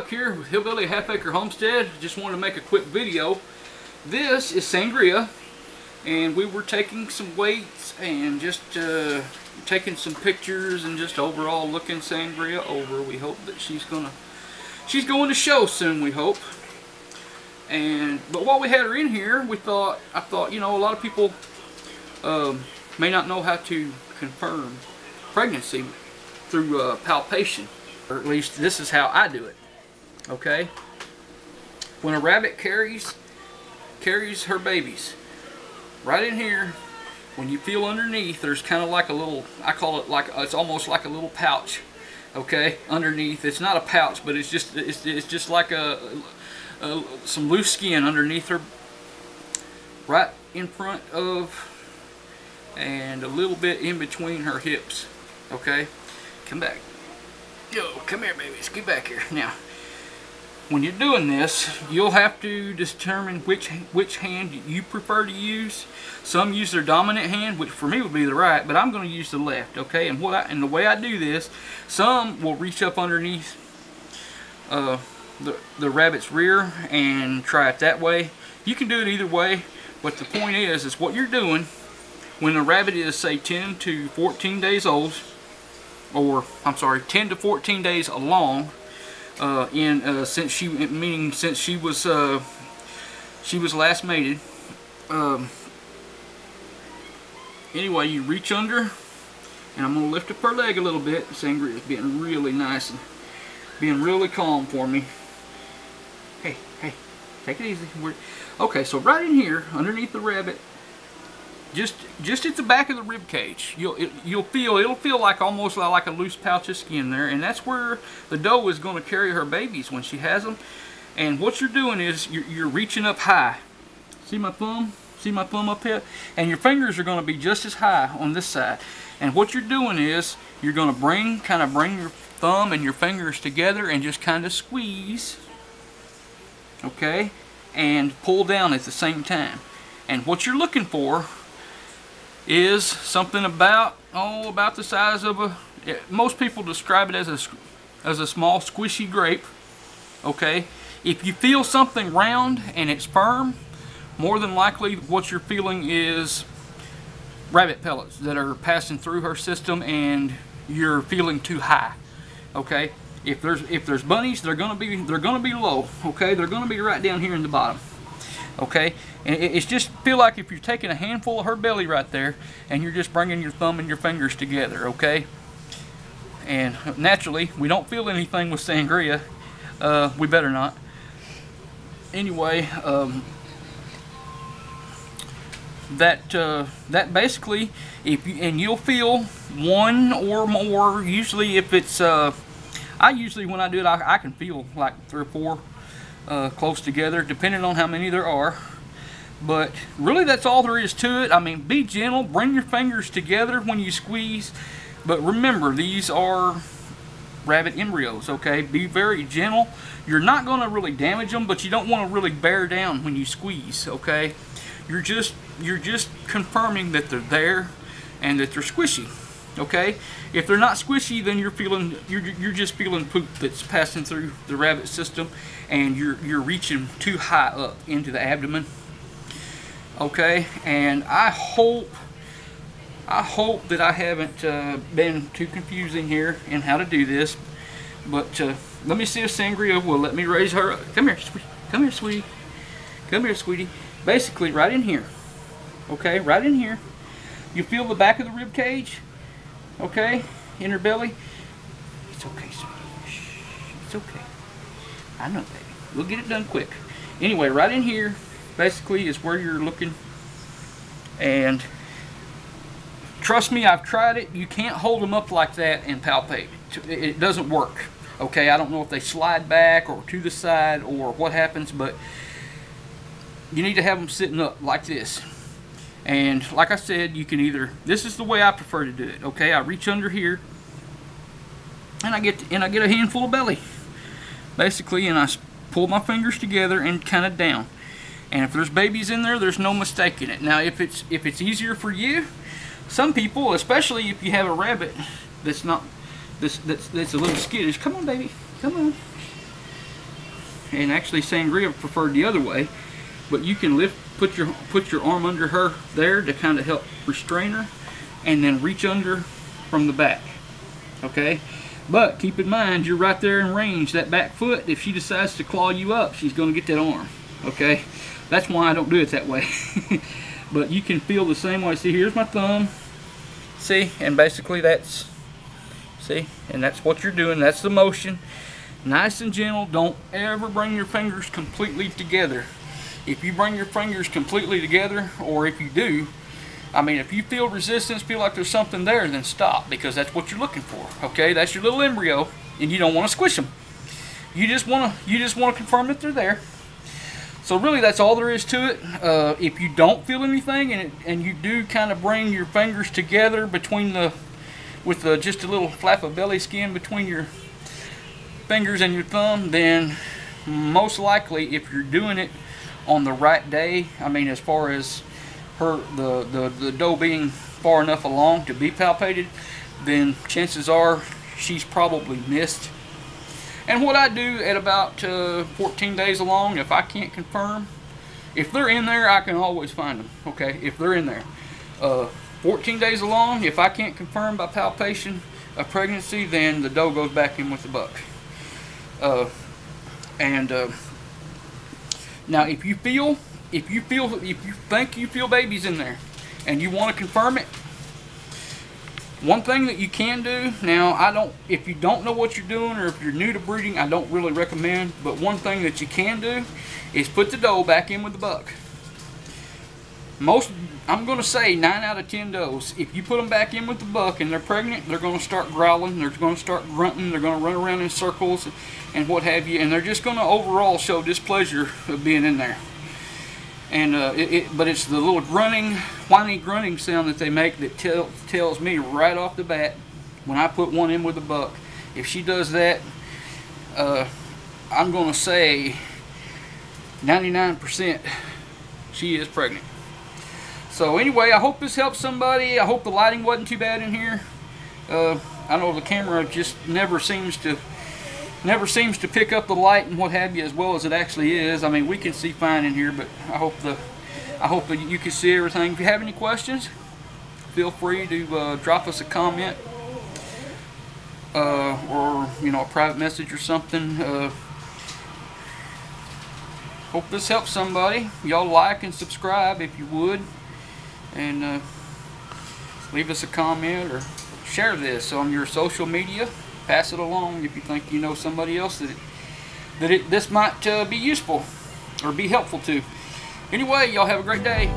Chuck here with Hillbilly Half Acre Homestead. Just wanted to make a quick video. This is sangria, and we were taking some weights and just taking some pictures and just overall looking sangria over. We hope that she's going to show soon, we hope. But while we had her in here, I thought, you know, a lot of people may not know how to confirm pregnancy through palpation, or at least this is how I do it. Okay, when a rabbit carries her babies, right in here, when you feel underneath, there's kind of like a little, I call it like, it's almost like a little pouch. Okay, underneath, it's not a pouch, but it's just like some loose skin underneath her, right in front of and a little bit in between her hips. Okay, come back. Yo, come here, baby. Scoot back here. Now, when you're doing this, you'll have to determine which hand you prefer to use. Some use their dominant hand, which for me would be the right, but I'm going to use the left. Okay, and the way I do this, some will reach up underneath the rabbit's rear and try it that way. You can do it either way, but the point is what you're doing when the rabbit is, say, 10 to 14 days old, or I'm sorry, 10 to 14 days along. Since she was last mated. Anyway, you reach under, and I'm going to lift up her leg a little bit. Sangria is being really nice and being really calm for me. Hey, take it easy. Okay, so right in here, underneath the rabbit, just at the back of the rib cage, it'll feel like almost like a loose pouch of skin there, and that's where the doe is going to carry her babies when she has them. And what you're doing is you're reaching up high. See my thumb? See my thumb up here? And your fingers are going to be just as high on this side. And what you're doing is you're going to bring your thumb and your fingers together and just kind of squeeze. Okay, and pull down at the same time. And what you're looking for is something about the size of most people describe it as a small squishy grape. Okay, if you feel something round and it's firm, more than likely what you're feeling is rabbit pellets that are passing through her system and you're feeling too high. Okay, if there's bunnies, they're gonna be low. Okay, they're gonna be right down here in the bottom. Okay, and it's just feel like if you're taking a handful of her belly right there and you're just bringing your thumb and your fingers together. Okay, and naturally we don't feel anything with sangria. We better not. Anyway, that basically, you'll feel one or more. Usually, if it's when I do it, I can feel like 3 or 4. Close together, depending on how many there are. But really, that's all there is to it. I mean, be gentle, bring your fingers together when you squeeze, but remember, these are rabbit embryos. Okay, be very gentle. You're not going to really damage them, but you don't want to really bear down when you squeeze. Okay, you're just confirming that they're there and that they're squishy. Okay, if they're not squishy, then you're just feeling poop that's passing through the rabbit system, and you're reaching too high up into the abdomen. Okay, and I hope that I haven't been too confusing here in how to do this. But let me see if sangria will let me raise her up. Come here, sweetie. Come here, sweetie. Come here, sweetie. Basically, right in here. Okay, right in here. You feel the back of the rib cage. Okay, in her belly. It's okay, sweetie. Shh, it's okay. I know, baby. We'll get it done quick. Anyway, right in here, basically, is where you're looking. And trust me, I've tried it. You can't hold them up like that and palpate. It doesn't work. Okay, I don't know if they slide back or to the side or what happens, but you need to have them sitting up like this. And like I said, you can either, this is the way I prefer to do it. Okay, I reach under here and I get a handful of belly, basically, and I pull my fingers together and kind of down. And if there's babies in there, there's no mistaking it. Now, if it's easier for you, some people, especially if you have a rabbit that's not that's a little skittish. Come on, baby. Come on. and actually Sangria preferred the other way, but you can put your arm under her there to kind of help restrain her, and then reach under from the back. Okay, but keep in mind you're right there in range. That back foot, if she decides to claw you up, she's going to get that arm. Okay, that's why I don't do it that way. But you can feel the same way. See, here's my thumb. See, and basically that's, see, and that's what you're doing. That's the motion. Nice and gentle. Don't ever bring your fingers completely together. If you bring your fingers completely together, or if you do, I mean, if you feel resistance, feel like there's something there, then stop, because that's what you're looking for. Okay, that's your little embryo, and you don't want to squish them. You just want to confirm that they're there. So really, that's all there is to it. If you don't feel anything, and you do kind of bring your fingers together between with just a little flap of belly skin between your fingers and your thumb, then most likely, if you're doing it on the right day, I mean, as far as the doe being far enough along to be palpated, then chances are she's probably missed. And what I do at about 14 days along, if I can't confirm, if they're in there, I can always find them. Okay, if they're in there, 14 days along, if I can't confirm by palpation a pregnancy, then the doe goes back in with the buck. Now, if you think you feel babies in there, and you want to confirm it, one thing that you can do, now if you don't know what you're doing, or if you're new to breeding, I don't really recommend, but one thing that you can do is put the doe back in with the buck. I'm going to say 9 out of 10 does, if you put them back in with the buck and they're pregnant, they're going to start growling, they're going to start grunting, they're going to run around in circles and what have you, and they're just going to overall show displeasure of being in there. And but it's the little whiny grunting sound that they make that tells me right off the bat when I put one in with a buck. If she does that, I'm going to say 99% she is pregnant. So anyway, I hope this helps somebody. I hope the lighting wasn't too bad in here. I know the camera just never seems to pick up the light and what have you as well as it actually is. I mean, we can see fine in here, but I hope that you can see everything. If you have any questions, feel free to drop us a comment, or a private message or something. Hope this helps somebody. Y'all like and subscribe if you would, and leave us a comment or share this on your social media. Pass it along if you think you know somebody else that this might be useful or be helpful to. Anyway, y'all have a great day.